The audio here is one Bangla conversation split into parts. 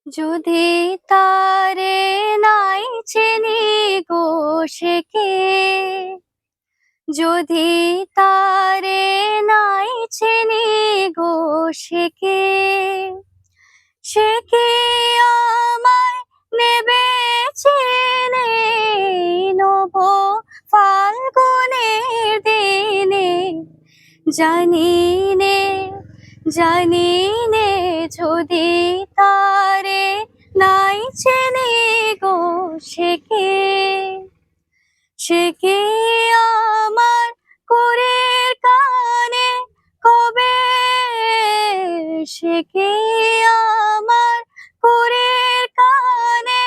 যদি তারে নাই চিনি গো সে কে, যদি তারে নাই চিনি গো সে কে, সে কি আমায় নেবে চেনে নব ফাল্গুনের দিনে। জানি নে, জানি নে যদি তারে নাই চেনে গো সে কে, সে কি আমার কুড়ের কানে কবে, সে কি আমার কুড়ের কানে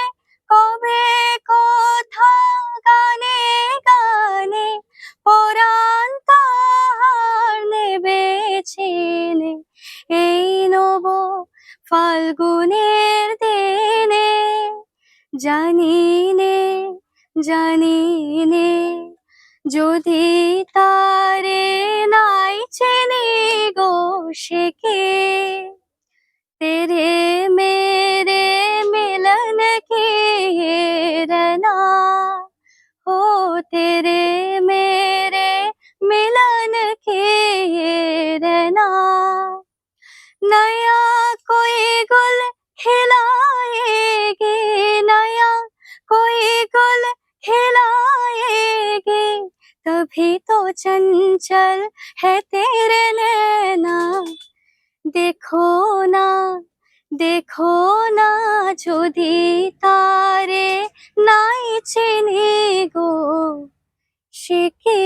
কবে কথা গানে গানে পরাণ তাহার নেবে চিনে এই নব ফাল্গুনের দিনে। জানি নে, জানি নে যদি তারে নাই চিনি গো সে কে। तेरे मेरे मिलन की ये रना हो, तेरे मेरे मिलन की ये रना। नया कोई गुल खिलाएगी, नया कोई गुल खिलाएगी, तभी तो चंचल है तेरे नैना। देखो ना, देखो ना যদি তারে নাই চিনি গো সে কে।